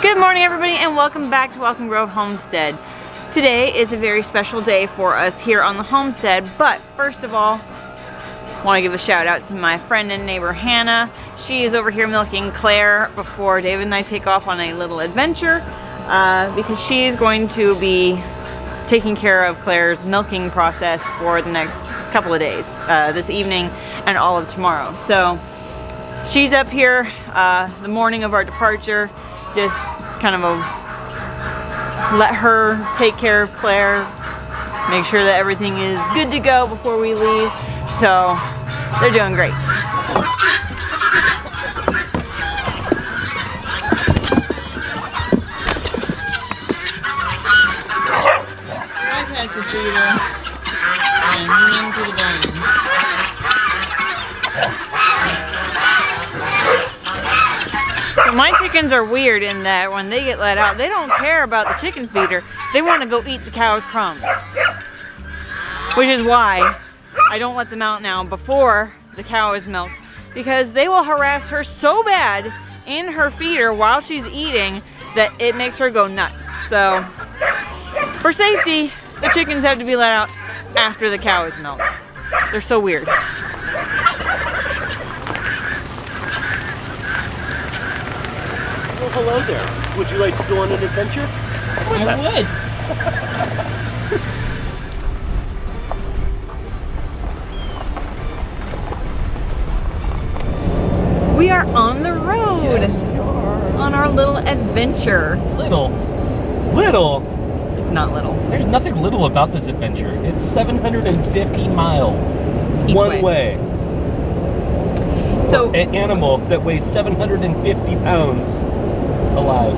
Good morning, everybody, and welcome back to Welcome Grove Homestead. Today is a very special day for us here on the homestead, but first of all, I want to give a shout out to my friend and neighbor Hannah. She is over here milking Claire before David and I take off on a little adventure because she is going to be taking care of Claire's milking process for the next couple of days, this evening and all of tomorrow. So she's up here the morning of our departure, just kind of let her take care of Claire, make sure that everything is good to go before we leave. So they're doing great. Hi, Pasafita. And into the bone. My chickens are weird in that when they get let out, they don't care about the chicken feeder. They want to go eat the cow's crumbs. Which is why I don't let them out now before the cow is milked, because they will harass her so bad in her feeder while she's eating that it makes her go nuts. So for safety, the chickens have to be let out after the cow is milked. They're so weird. Well, hello there. Would you like to go on an adventure? I would. We are on the road. Yes, we are. On our little adventure. Little? It's not little. There's nothing little about this adventure. It's 750 miles. Each one way. So an animal that weighs 750 pounds alive.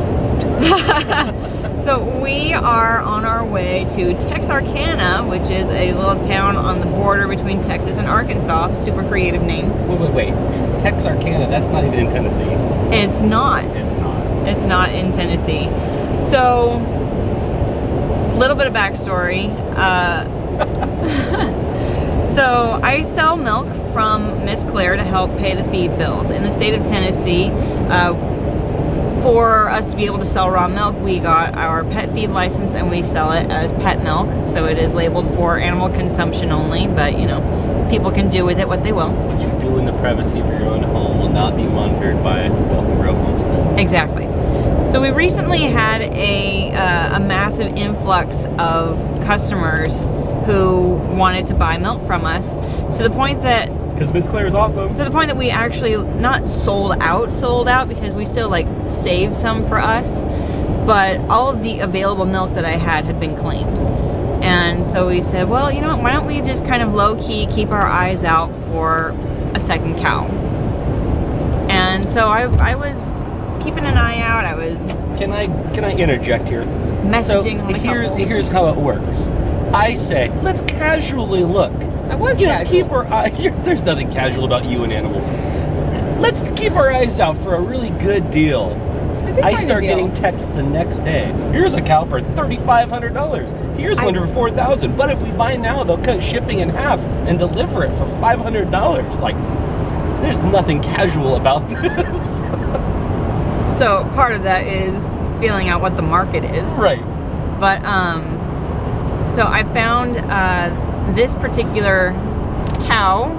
So we are on our way to Texarkana, which is a little town on the border between Texas and Arkansas. Super creative name. Wait. Texarkana, that's not even in Tennessee. It's not. It's not. It's not in Tennessee. So, a little bit of backstory. So I sell milk from Miss Claire to help pay the feed bills. In the state of Tennessee, for us to be able to sell raw milk, we got our pet feed license and we sell it as pet milk. So it is labeled for animal consumption only, but you know, people can do with it what they will. What you do in the privacy of your own home will not be monitored by Welcome Grove Homestead. Exactly. So we recently had a massive influx of customers who wanted to buy milk from us, to the point that Because Miss Claire is awesome. to the point that we actually not sold out because we still like saved some for us, but all of the available milk that I had been claimed. And so we said, well, you know what, why don't we just kind of low-key keep our eyes out for a second cow. And so I was keeping an eye out. I was Can I interject here? messaging on the couple. Here's how it works. I say, let's casually look. I was You know, casual. keep our eye. There's nothing casual about you and animals. Let's keep our eyes out for a really good deal. I start getting texts the next day. Here's a cow for $3,500. Here's one for $4,000. But if we buy now, they'll cut shipping in half and deliver it for $500. Like, there's nothing casual about this. So part of that is feeling out what the market is. Right. But so I found this particular cow,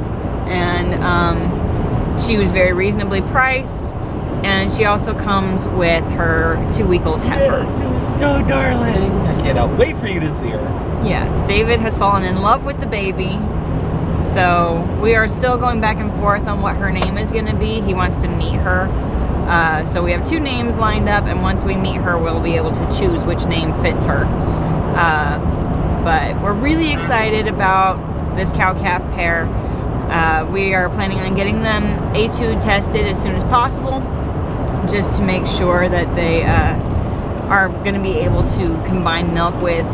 and she was very reasonably priced, and she also comes with her 2-week-old heifer. Yes, it was so darling. I cannot wait for you to see her. Yes, David has fallen in love with the baby. So we are still going back and forth on what her name is going to be. He wants to meet her. So we have 2 names lined up, and once we meet her, we'll be able to choose which name fits her. But we're really excited about this cow-calf pair. We are planning on getting them A2 tested as soon as possible, just to make sure that they are going to be able to combine milk with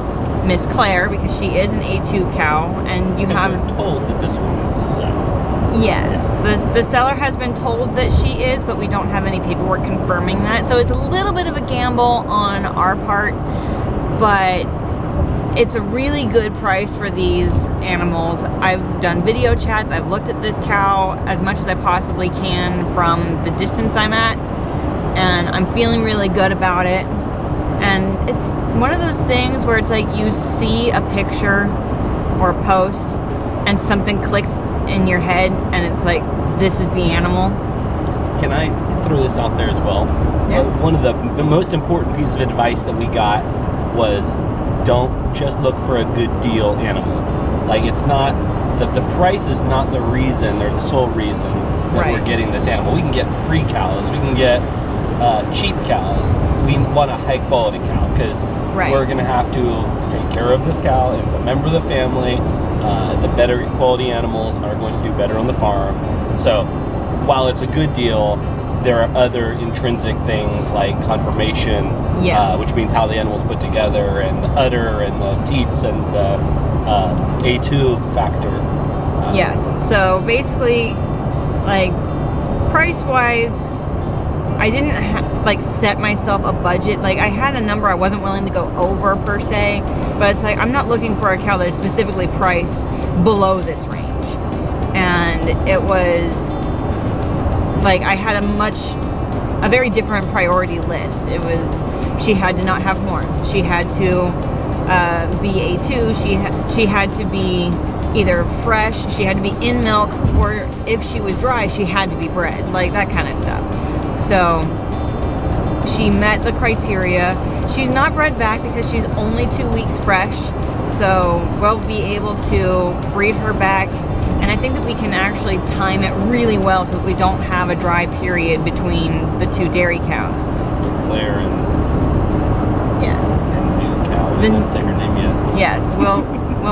Miss Claire, because she is an A2 cow, and We're told that this one is Yes, the seller has been told that she is, but we don't have any paperwork confirming that. So it's a little bit of a gamble on our part, but it's a really good price for these animals. I've done video chats. I've looked at this cow as much as I possibly can from the distance I'm at, and I'm feeling really good about it. And it's one of those things where it's like you see a picture or a post and something clicks in your head and it's like, this is the animal. Can I throw this out there as well? Yeah. One of the most important pieces of advice that we got was don't just look for a good deal animal. Like, it's not, the price is not the reason or the sole reason that we're getting this animal. We can get free cows, we can get cheap cows. We want a high quality cow because we're going to have to take care of this cow. It's a member of the family. The better quality animals are going to do better on the farm. So while it's a good deal, there are other intrinsic things like conformation, which means how the animal's put together, and the udder and the teats and the A2 factor. Yes. So basically, like, price-wise, I didn't like set myself a budget. Like, I had a number I wasn't willing to go over per se, but it's like I'm not looking for a cow that is specifically priced below this range. And it was like I had a very different priority list. It was, she had to not have horns. She had to be A2. She had to be either fresh. She had to be in milk, or if she was dry, she had to be bred. Like that kind of stuff. So she met the criteria. She's not bred back because she's only 2 weeks fresh. So we'll be able to breed her back. And I think that we can actually time it really well so that we don't have a dry period between the two dairy cows. Claire and the new cow. I didn't say her name yet. Yes, we'll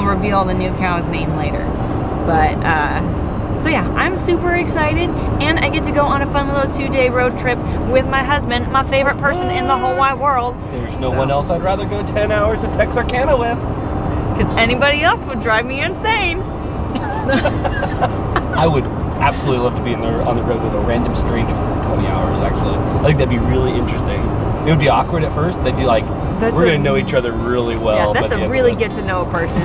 reveal the new cow's name later. But so yeah, I'm super excited, and I get to go on a fun little 2-day road trip with my husband, my favorite person in the whole wide world. There's no one else I'd rather go 10 hours to Texarkana with. Because anybody else would drive me insane. I would absolutely love to be on the road with a random stranger for 20 hours, actually. I think that'd be really interesting. It would be awkward at first. They'd be like, we're going to know each other really well. Yeah, that's a really get to know a person.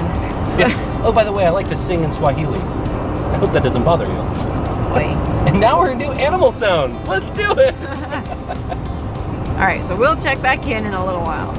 Yeah. Oh, by the way, I like to sing in Swahili. I hope that doesn't bother you. Wait. And now we're going to do animal sounds. Let's do it. All right, so we'll check back in a little while.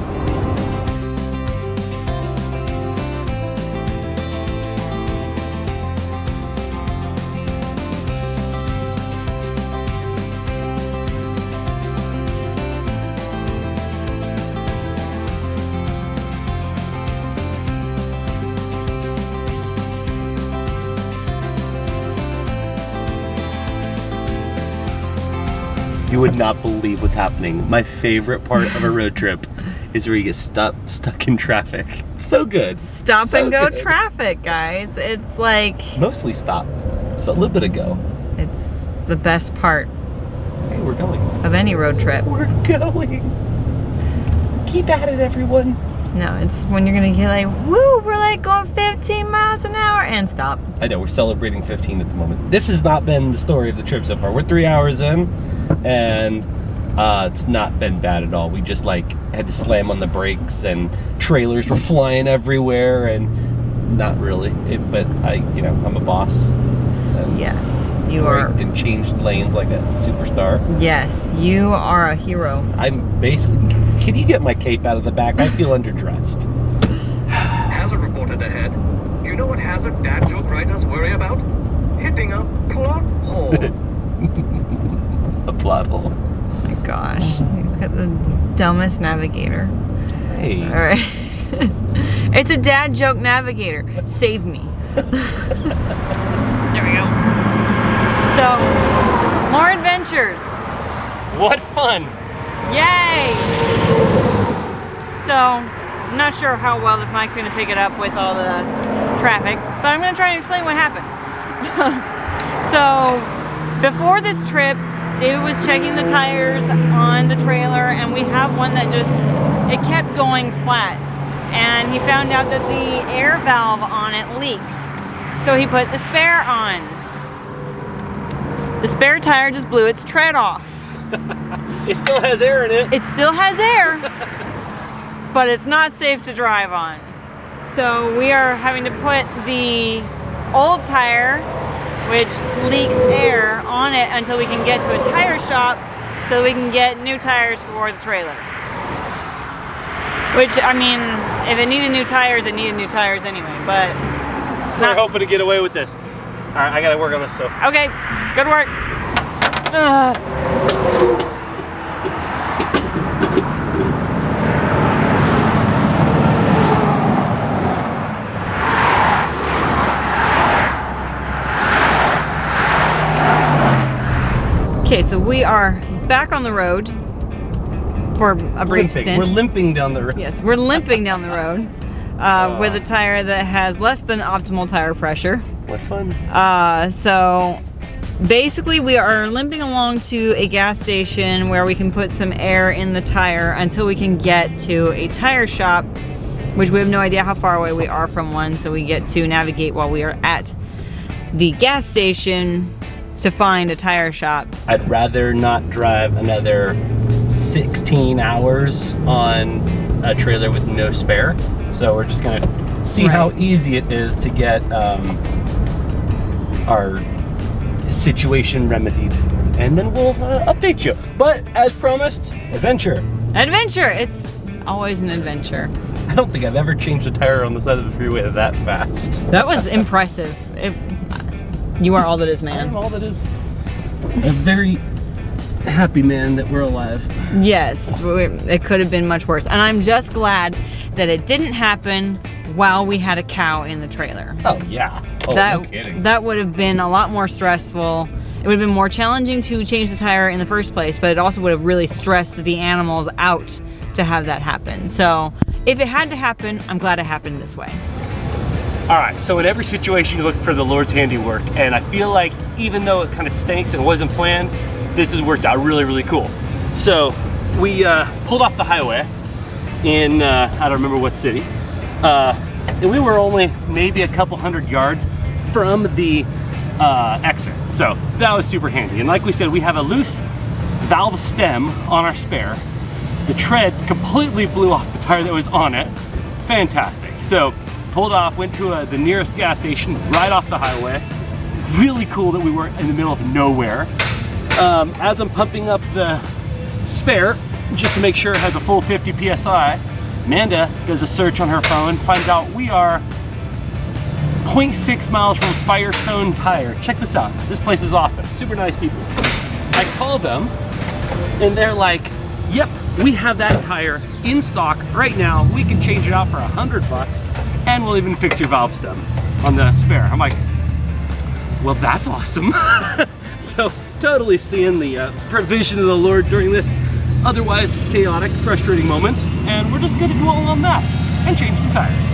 You would not believe what's happening. My favorite part of a road trip is where you get stuck in traffic. So good. Stop and go traffic, guys. It's like... Mostly stop. So a little bit of go. It's the best part. Hey, we're going. Of any road trip. We're going. Keep at it, everyone. No, it's when you're gonna get like, woo, we're like going 15 miles an hour and stop. I know, we're celebrating 15 at the moment. This has not been the story of the trip so far. We're 3 hours in, and it's not been bad at all. We just like had to slam on the brakes, and trailers were flying everywhere, and not really. But I'm a boss. Yes, you are. And changed lanes like a superstar. Yes, you are a hero. I'm basically. Can you get my cape out of the back? I feel underdressed. Hazard reported ahead. You know what hazard dad joke writers worry about? Hitting a plot hole. A plot hole. Oh my gosh, he's got the dumbest navigator. Hey. All right. It's a dad joke navigator. Save me. There we go. So, more adventures. What fun! Yay! So, I'm not sure how well this mic's going to pick it up with all the traffic, but I'm going to try and explain what happened. So, before this trip, David was checking the tires on the trailer, and we have one that it kept going flat. And he found out that the air valve on it leaked. So he put the spare on. The spare tire just blew its tread off. It still has air in it. It still has air, but it's not safe to drive on. So we are having to put the old tire, which leaks air, on it until we can get to a tire shop so we can get new tires for the trailer. Which, I mean, if it needed new tires, it needed new tires anyway, but... We're hoping to get away with this. All right, I gotta work on this stuff. Okay, good work. Okay, so we are back on the road for a brief stint. We're limping down the road. Yes, we're limping down the road with a tire that has less than optimal tire pressure. What fun. So basically we are limping along to a gas station where we can put some air in the tire until we can get to a tire shop, which we have no idea how far away we are from one, so we get to navigate while we are at the gas station to find a tire shop. I'd rather not drive another 16 hours on a trailer with no spare. So we're just gonna see how easy it is to get our situation remedied. And then we'll update you. But as promised, adventure. Adventure, it's always an adventure. I don't think I've ever changed a tire on the side of the freeway that fast. That was impressive. You are all that is man. I'm all that is a very happy man that we're alive. Yes, it could have been much worse. And I'm just glad that it didn't happen while we had a cow in the trailer. Oh yeah. Oh, no kidding. That would have been a lot more stressful. It would have been more challenging to change the tire in the first place, but it also would have really stressed the animals out to have that happen. So if it had to happen, I'm glad it happened this way. All right, so in every situation you look for the Lord's handiwork, and I feel like even though it kind of stinks and wasn't planned, this has worked out really, really cool. So we pulled off the highway in, I don't remember what city, and we were only maybe a couple hundred yards from the exit. So that was super handy. And like we said, we have a loose valve stem on our spare. The tread completely blew off the tire that was on it. Fantastic. So pulled off, went to the nearest gas station right off the highway. Really cool that we weren't in the middle of nowhere. As I'm pumping up the spare, just to make sure it has a full 50 PSI, Amanda does a search on her phone, finds out we are 0.6 miles from Firestone Tire. Check this out. This place is awesome. Super nice people. I call them and they're like, yep, we have that tire in stock right now. We can change it out for $100 and we'll even fix your valve stem on the spare. I'm like, well, that's awesome. So totally seeing the provision of the Lord during this otherwise chaotic, frustrating moment. And we're just gonna dwell on that and change some tires.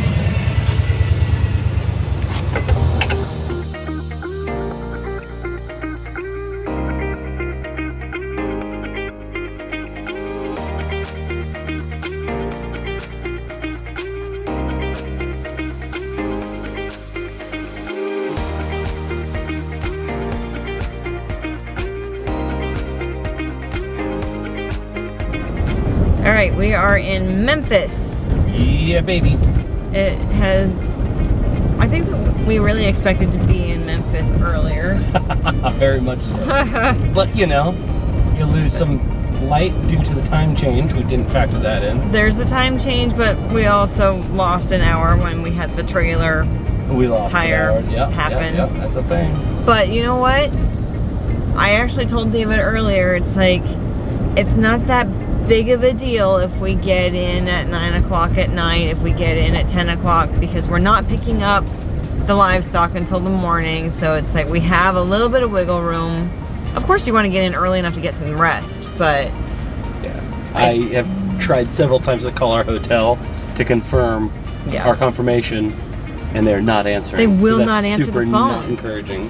All right, we are in Memphis. Yeah, baby. It has, I think that we really expected to be in Memphis earlier. Very much so. But you know, you lose some light due to the time change. We didn't factor that in. There's the time change, but we also lost an hour when we had the trailer tire happen. Yep, that's a thing. But you know what? I actually told David earlier, it's like, it's not that big of a deal if we get in at 9 o'clock at night, if we get in at 10 o'clock, because we're not picking up the livestock until the morning. So it's like we have a little bit of wiggle room. Of course you want to get in early enough to get some rest, but yeah, I have tried several times to call our hotel to confirm our confirmation, and they're not answering. They will not answer the phone. Super not encouraging.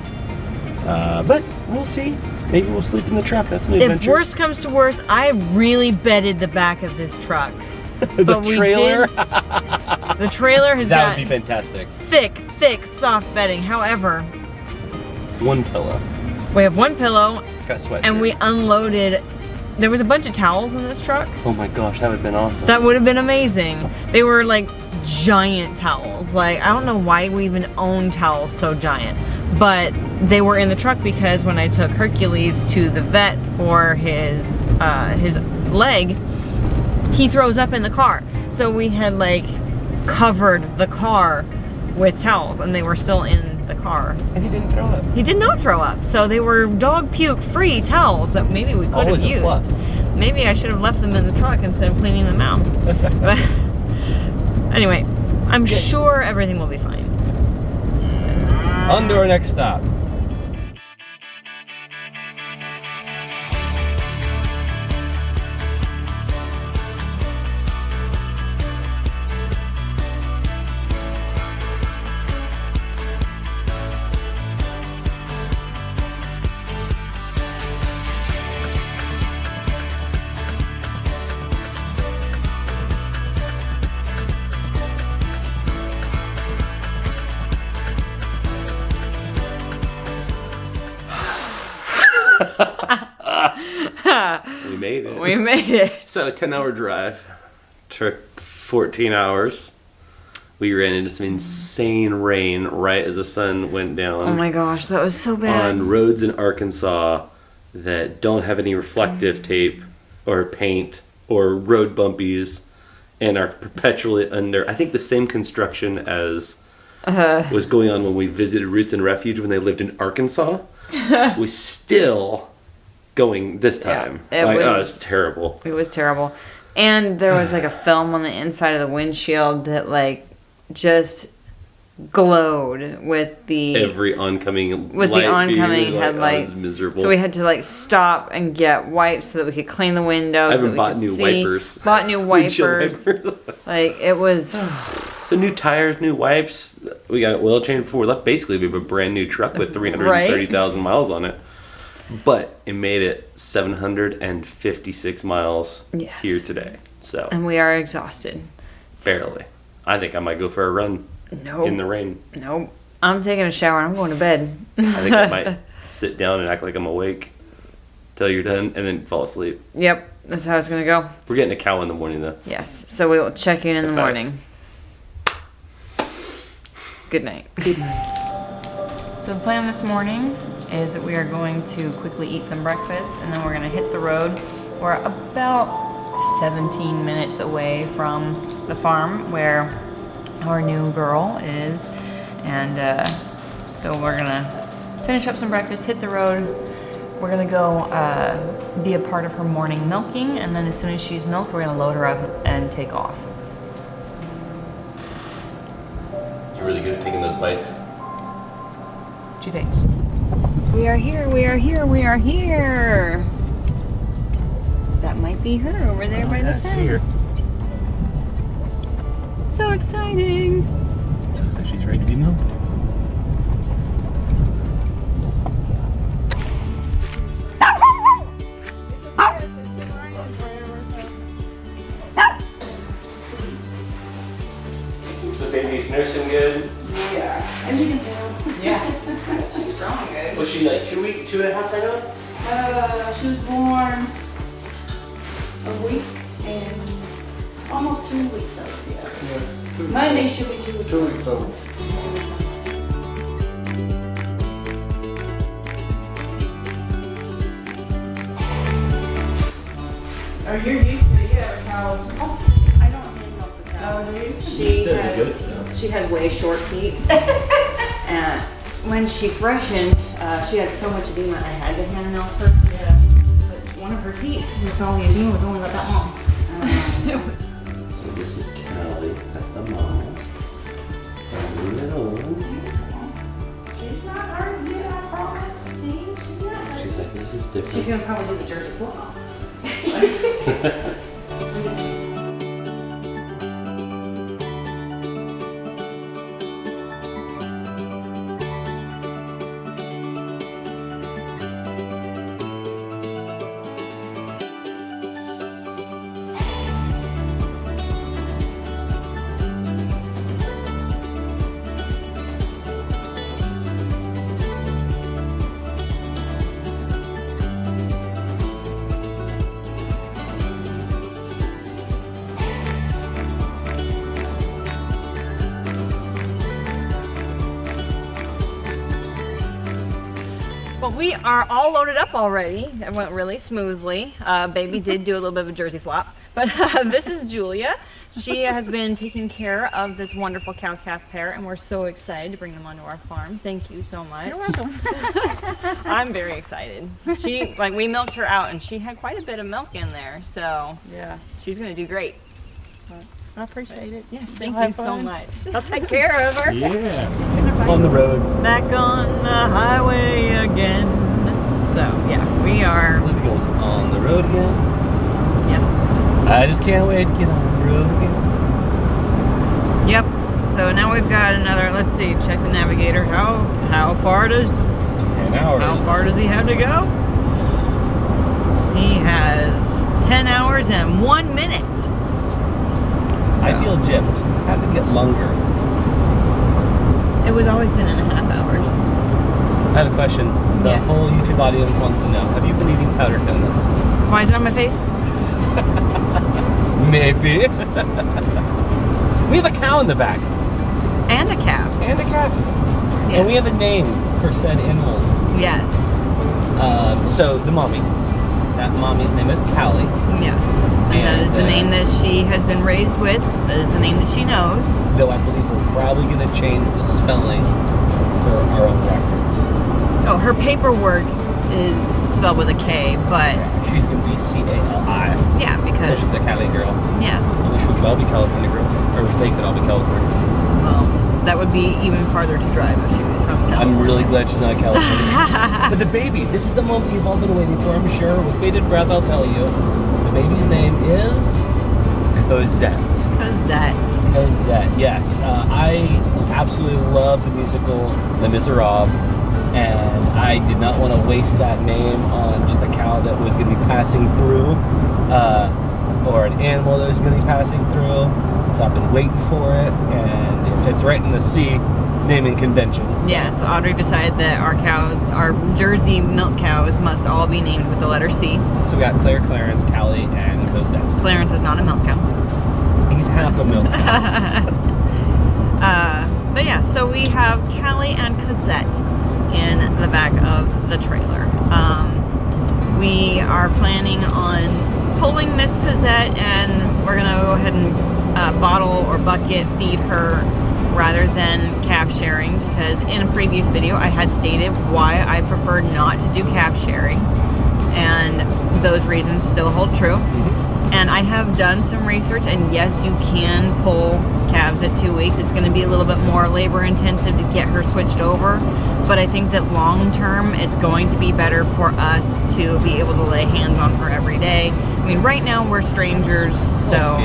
But we'll see. Maybe we'll sleep in the truck. That's an adventure. If worst comes to worst, I really bedded the back of this truck. The trailer? The trailer has that got would be fantastic. thick, soft bedding. However, one pillow. We have one pillow. Got a sweatshirt. And we unloaded. There was a bunch of towels in this truck. Oh my gosh, that would have been awesome. That would have been amazing. They were like giant towels. Like, I don't know why we even own towels so giant. but they were in the truck because when I took Hercules to the vet for his leg, he throws up in the car. So we had like covered the car with towels, and they were still in the car. And he didn't throw up. He did not throw up. So they were dog puke free towels that maybe we could Always have a used. plus. Maybe I should have left them in the truck instead of cleaning them out. But anyway, I'm sure everything will be fine. On to our next stop. We made it. We made it. So a 10-hour drive took 14 hours. We ran into some insane rain right as the sun went down. Oh my gosh, that was so bad. On roads in Arkansas that don't have any reflective tape or paint or road bumpies and are perpetually under, I think, the same construction as was going on when we visited Roots and Refuge when they lived in Arkansas. Was still going this time. Yeah, it was terrible. It was terrible. And there was like a film on the inside of the windshield that like just glowed with the Every oncoming headlights. was miserable. So we had to like stop and get wipes so that we could clean the windows. I haven't bought new wipers. Bought new Windshield wipers. Like it was. So new tires, new wipes. We got an oil change before we left. Basically, we have a brand new truck with 330,000 miles on it. But it made it 756 miles here today. So And we are exhausted. barely. I think I might go for a run in the rain. Nope. I'm taking a shower and I'm going to bed. I think I might sit down and act like I'm awake till you're done and then fall asleep. Yep, that's how it's going to go. We're getting a cow in the morning though. Yes, so we will check in the 5. morning. Good night. So the plan this morning is that we are going to quickly eat some breakfast and then we're going to hit the road. We're about 17 minutes away from the farm where our new girl is, and so we're going to finish up some breakfast, hit the road. We're going to go be a part of her morning milking, and then as soon as she's milked, we're going to load her up and take off. You're really good at taking those bites. What do you think? We are here, we are here, we are here. That might be her over there by the fence. So exciting. Looks like she's ready to be milked. So baby's nursing good? Yeah, and you can tell. Yeah. She's growing good. Was she like 2.5 right now? She was born a week and almost 2 weeks old. Yeah. Monday she'll be 2 weeks. 2 weeks old. Oh, you're used to it. You have a cow. Oh, I don't really know the cow. Oh, do you? She had way short teeth. And when she freshened, she had so much edema I had to hand milk her. Yeah. But one of her teeth with all the edema was only about that long. So this is Callie, that's the mom. She's not hurt yet, I promise. See, she's not hurt. She's like, this is She's different. gonna probably do the Jersey flip. We are all loaded up already. It went really smoothly. Baby did do a little bit of a jersey flop, but this is Julia. She has been taking care of this wonderful cow-calf pair, and we're so excited to bring them onto our farm. Thank you so much. You're welcome. I'm very excited. We milked her out, and she had quite a bit of milk in there, so Yeah, she's gonna do great. I appreciate it. Yes, thank Have you so fun. much. I'll take care of her. Yeah. On the road. Back on the highway again. So yeah, we are. Libby goes on the road again. Yes. I just can't wait to get on the road again. Yep. So now we've got another. Let's see. Check the navigator. How far does 10 hours. How far does he have to go? He has 10 hours and 1 minute. I feel gypped. Had to get longer. It was always 10 and a half hours. I have a question. The Yes. whole YouTube audience wants to know. Have you been eating powdered donuts? Why is it on my face? Maybe. We have a cow in the back. And a calf. And a calf. Yes. And we have a name for said animals. Yes. So the mommy. That mommy's name is Callie. Yes. And that is the And, name that she has been raised with. That is the name that she knows. Though I believe we're probably going to change the spelling for our own reference. Oh, her paperwork is spelled with a K, but She's going to be C-A-L-I. yeah, because She's the Cali girl. yes. I wish we could all be California girls. Or wish they could all be California. Well, that would be even farther to drive if she was from California. I'm really glad she's not California. But the baby, this is the moment you've all been waiting for, I'm sure. With bated breath, I'll tell you. The baby's name is Cosette. Cosette. Cosette, yes. I absolutely love the musical Les Miserables, and I did not want to waste that name on just a cow that was going to be passing through, or an animal that was going to be passing through. So I've been waiting for it, and it fits right in the C naming convention. So. Yes, Audrey decided that our cows, our Jersey milk cows, must all be named with the letter C. So we got Claire, Clarence, Callie, and Cosette. Clarence is not a milk cow. He's half a milk cow. But yeah, so we have Callie and Cosette in the back of the trailer. We are planning on pulling Miss Cosette, and we're gonna go ahead and bottle or bucket feed her rather than calf sharing, because in a previous video I had stated why I prefer not to do calf sharing, and those reasons still hold true. And I have done some research, and yes, you can pull calves at 2 weeks. It's going to be a little bit more labor intensive to get her switched over, but I think that long term it's going to be better for us to be able to lay hands on her every day. I mean, right now we're strangers, so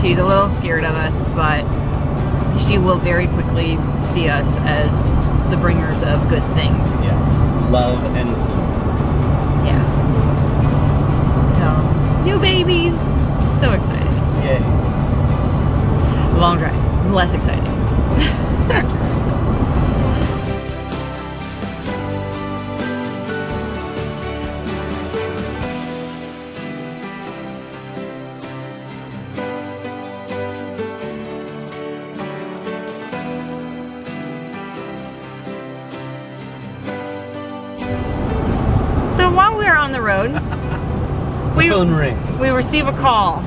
she's a little scared of us, but she will very quickly see us as the bringers of good things. Yes. Love and food. Yes. So, new babies. So excited. Yay. Long drive. Less exciting. So while we're on the road, The phone rings. we receive a call.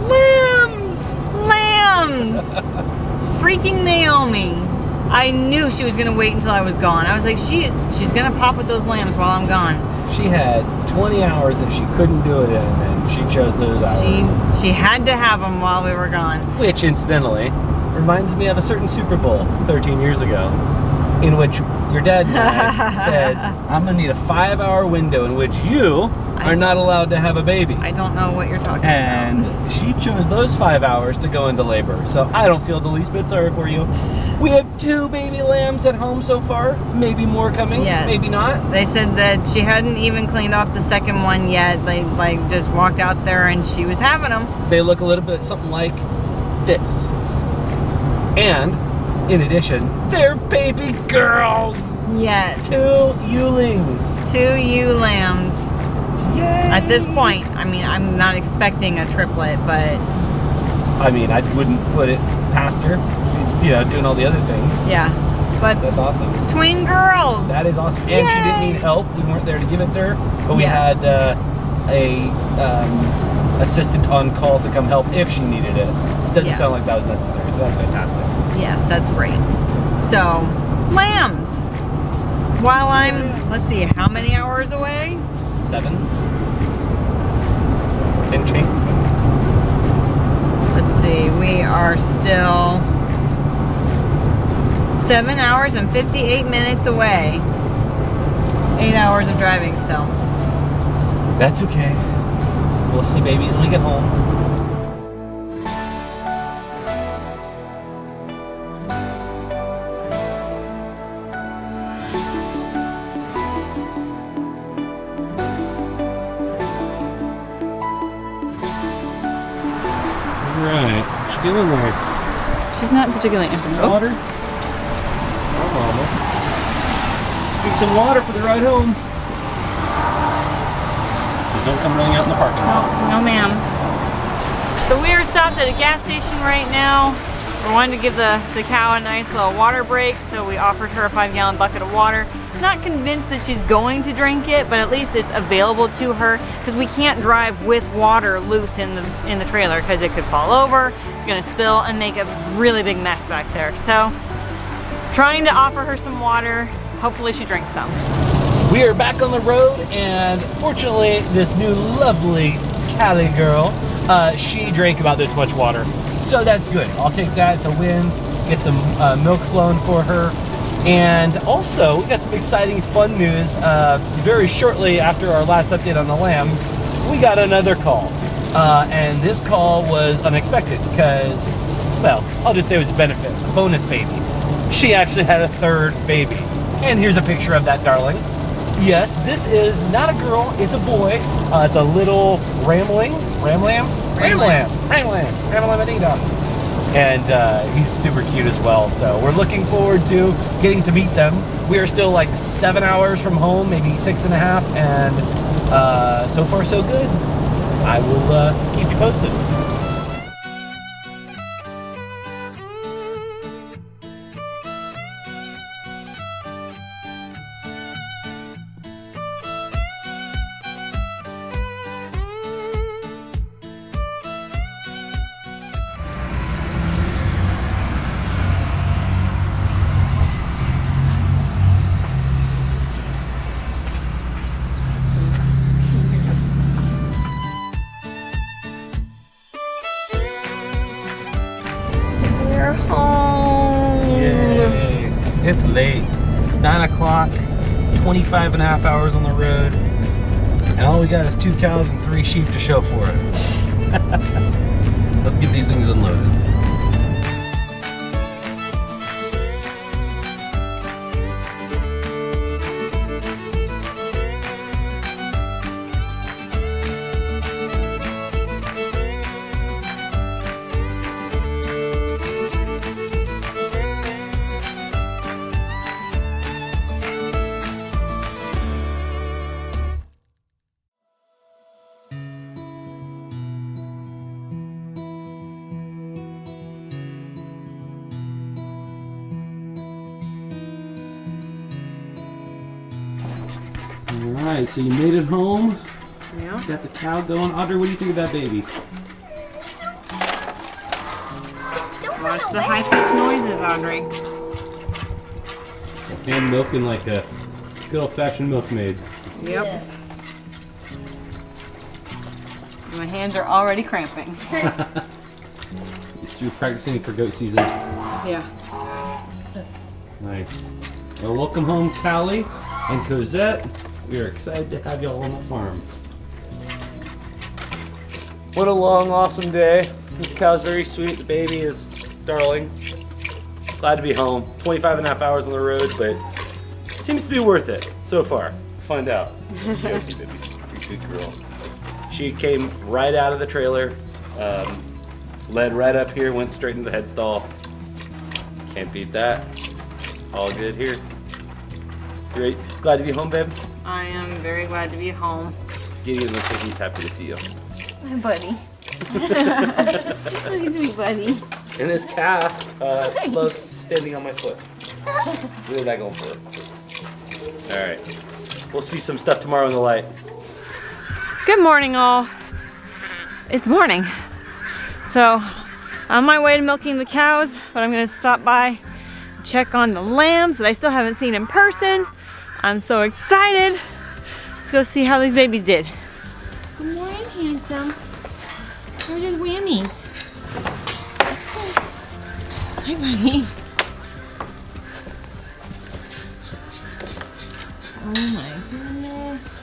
Lambs! Lambs! Freaking Naomi. I knew she was gonna wait until I was gone. I was like, she's gonna pop with those lambs while I'm gone. She had 20 hours that she couldn't do it in, and she chose those hours. She had to have them while we were gone. Which, incidentally, reminds me of a certain Super Bowl 13 years ago, in which your dad and I said, I'm going to need a 5-hour window in which you are not allowed to have a baby. I don't know what you're talking And about. she chose those 5 hours to go into labor. So I don't feel the least bit sorry for you. We have 2 baby lambs at home so far. Maybe more coming. Yes. Maybe not. They said that she hadn't even cleaned off the second one yet. They just walked out there and she was having them. They look a little bit something like this. And, in addition, they're baby girls. Yes. 2 Ewelings. 2 ewe lambs. Yay! At this point, I mean, I'm not expecting a triplet, but I mean, I wouldn't put it past her. She's, doing all the other things. yeah. But That's awesome. twin girls. That is awesome. And she didn't Yay. need help. We weren't there to give it to her, but we Yes. had a assistant on call to come help if she needed it. Doesn't Yes. sound like that was necessary, so that's fantastic. Yes, that's great. So, lambs. While I'm, let's see, how many hours away? 7. And change. Let's see, we are still 7 hours and 58 minutes away. 8 hours of driving still. That's okay. We'll see babies when we get home. Alright, what you doing there? She's not particularly answering. Oh, Water? Oh, mama. Drink some water for the ride home. Just don't come running out in the parking lot. no ma'am. So we are stopped at a gas station right now. We wanted to give the cow a nice little water break, so we offered her a 5-gallon bucket of water. Not convinced that she's going to drink it, but at least it's available to her, because we can't drive with water loose in the trailer because it could fall over, it's gonna spill and make a really big mess back there. So trying to offer her some water, hopefully she drinks some. We are back on the road, and fortunately, this new lovely Cali girl, she drank about this much water. So that's good. I'll take that to win, get some milk flowing for her. And also, we got some exciting fun news. Very shortly after our last update on the lambs, we got another call. And this call was unexpected because, well, I'll just say it was a benefit, a bonus baby. She actually had a 3rd baby. And here's a picture of that darling. Yes, this is not a girl, it's a boy. It's a little Ramlam. And he's super cute as well. So we're looking forward to getting to meet them. We are still like 7 hours from home, maybe 6.5, and so far so good. I will keep you posted. We're home. Yay. It's late. It's 9 o'clock, 25.5 hours on the road, and all we got is 2 cows and 3 sheep to show for it. Let's get these things unloaded. Alright, so you made it home. Yeah. Got the cow going. Audrey, what do you think of that baby? Watch the high-pitched noises, Audrey. Hand milking like a good old-fashioned milkmaid. Yep. My hands are already cramping. She was practicing for goat season. Yeah. Nice. Well, welcome home, Callie and Cosette. We are excited to have y'all on the farm. What a long, awesome day. This cow's very sweet. The baby is darling. Glad to be home. 25.5 hours on the road, but seems to be worth it so far. Find out. Good girl. She came right out of the trailer, led right up here, went straight into the head stall. Can't beat that. All good here. Great. Glad to be home, babe. I am very glad to be home. Gideon looks like he's happy to see you. My buddy. He's my buddy. And this calf loves standing on my foot. What is that going for? All right. We'll see some stuff tomorrow in the light. Good morning, all. It's morning. So, on my way to milking the cows, but I'm gonna stop by, check on the lambs that I still haven't seen in person. I'm so excited. Let's go see how these babies did. Good morning, handsome. Where are the whammies? Hi, buddy. Oh my goodness.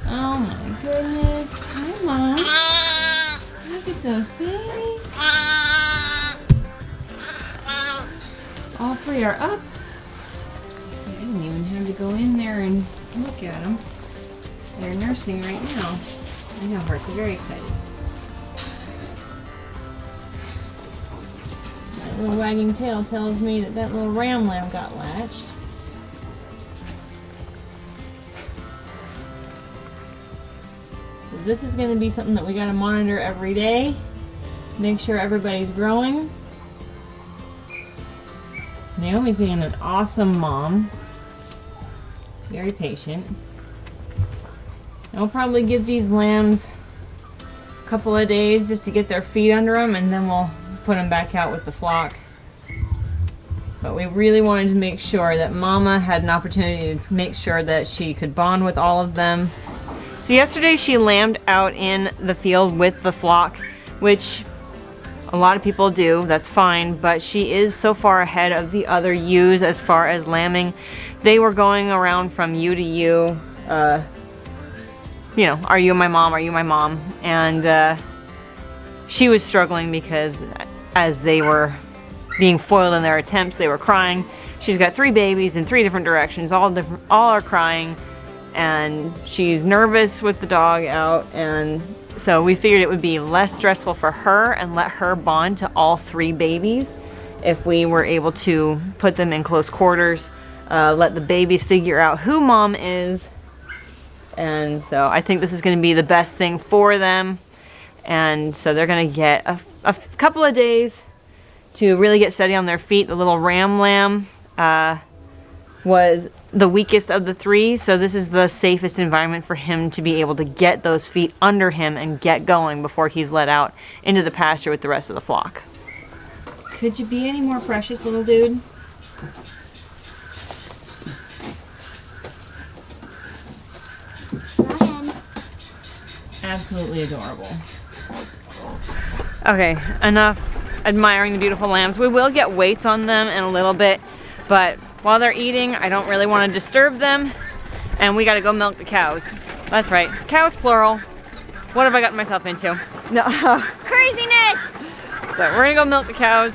Oh my goodness. Hi, Mom. Look at those babies. All three are up. I didn't even have to go in there and look at them. They're nursing right now. I know, Bert, they're very excited. That little wagging tail tells me that that little ram lamb got latched. So this is going to be something that we got to monitor every day. Make sure everybody's growing. Naomi's being an awesome mom. Very patient. And we'll probably give these lambs a couple of days just to get their feet under them, and then we'll put them back out with the flock. But we really wanted to make sure that Mama had an opportunity to make sure that she could bond with all of them. So yesterday she lambed out in the field with the flock, which a lot of people do, that's fine, but she is so far ahead of the other ewes as far as lambing. They were going around from ewe to ewe, you know, are you my mom, are you my mom? And she was struggling because as they were being foiled in their attempts, they were crying. She's got 3 babies in 3 different directions, all are crying, and she's nervous with the dog out, and so we figured it would be less stressful for her and let her bond to all 3 babies if we were able to put them in close quarters, let the babies figure out who Mom is. And so I think this is going to be the best thing for them. And so they're going to get a couple of days to really get steady on their feet. The little ram lamb was the weakest of the 3, so this is the safest environment for him to be able to get those feet under him and get going before he's let out into the pasture with the rest of the flock. Could you be any more precious, little dude? Absolutely adorable. Okay, enough admiring the beautiful lambs. We will get weights on them in a little bit, but while they're eating, I don't really want to disturb them, and we got to go milk the cows. That's right, cows plural. What have I gotten myself into? No, craziness! So we're gonna go milk the cows,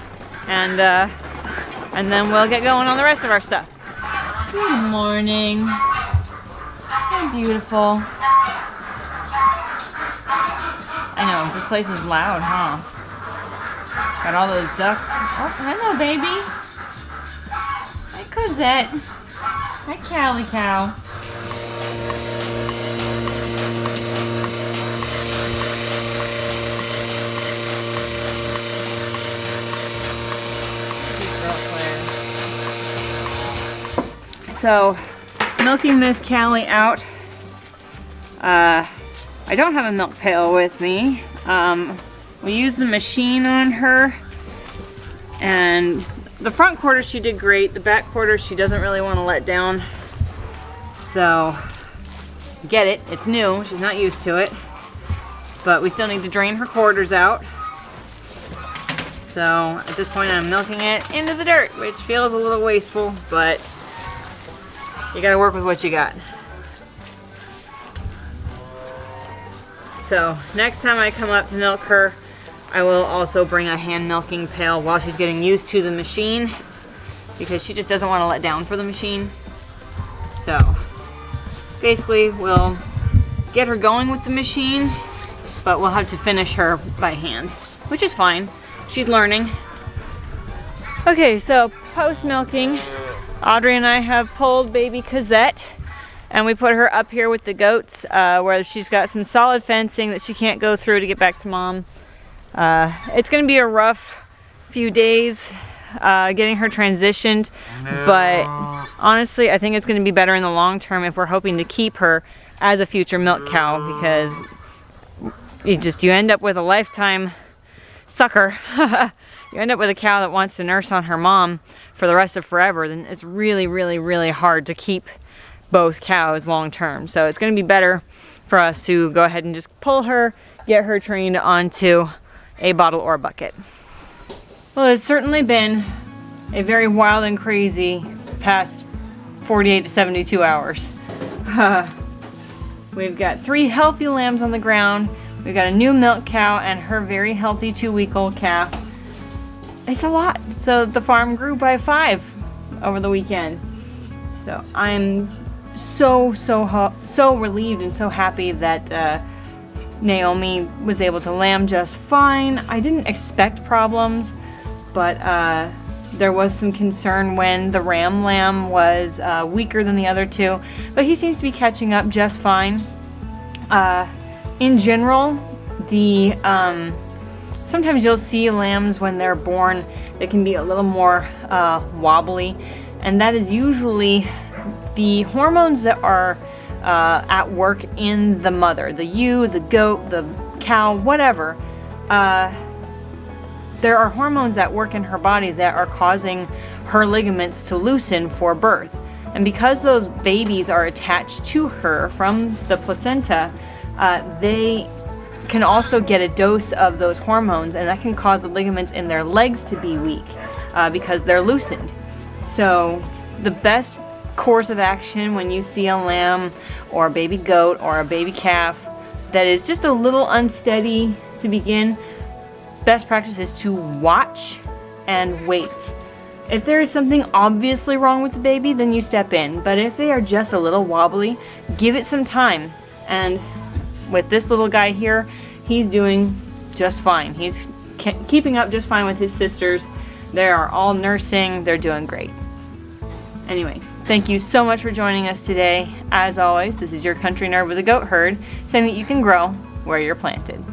and then we'll get going on the rest of our stuff. Good morning. How beautiful. I know, this place is loud, huh? Got all those ducks. Oh, hello, baby. Hi, Cosette. Hi, Callie Cow. So, milking Miss Callie out. I don't have a milk pail with me. We used the machine on her, and the front quarters she did great. The back quarters she doesn't really want to let down. So, get it, it's new, she's not used to it. But we still need to drain her quarters out. So, at this point I'm milking it into the dirt, which feels a little wasteful, but you gotta work with what you got. So next time I come up to milk her, I will also bring a hand milking pail while she's getting used to the machine, because she just doesn't want to let down for the machine. So basically we'll get her going with the machine, but we'll have to finish her by hand, which is fine. She's learning. Okay, so post milking, Audrey and I have pulled baby Cosette, and we put her up here with the goats, where she's got some solid fencing that she can't go through to get back to Mom. It's gonna be a rough few days. getting her transitioned, but honestly, I think it's going to be better in the long term if we're hoping to keep her as a future milk cow, because you end up with a lifetime sucker. You end up with a cow that wants to nurse on her mom for the rest of forever. Then it's really, really, really hard to keep both cows long term. So it's going to be better for us to go ahead and just pull her, get her trained onto a bottle or a bucket. Well, it's certainly been a very wild and crazy past 48 to 72 hours. We've got 3 healthy lambs on the ground. We've got a new milk cow and her very healthy 2-week-old calf. It's a lot. So the farm grew by 5 over the weekend. So I'm so relieved and so happy that Naomi was able to lamb just fine. I didn't expect problems, but there was some concern when the ram lamb was weaker than the other 2, but he seems to be catching up just fine. In general, the sometimes you'll see lambs when they're born that can be a little more wobbly, and that is usually the hormones that are at work in the mother, the ewe, the goat, the cow, whatever. There are hormones at work in her body that are causing her ligaments to loosen for birth. And because those babies are attached to her from the placenta, they can also get a dose of those hormones, and that can cause the ligaments in their legs to be weak because they're loosened. So the best course of action when you see a lamb or a baby goat or a baby calf that is just a little unsteady to begin, best practice is to watch and wait. If there is something obviously wrong with the baby, then you step in. But if they are just a little wobbly, give it some time. And with this little guy here, he's doing just fine. He's keeping up just fine with his sisters. They are all nursing. They're doing great. Anyway, thank you so much for joining us today. As always, this is your country nerd with a goat herd, saying that you can grow where you're planted.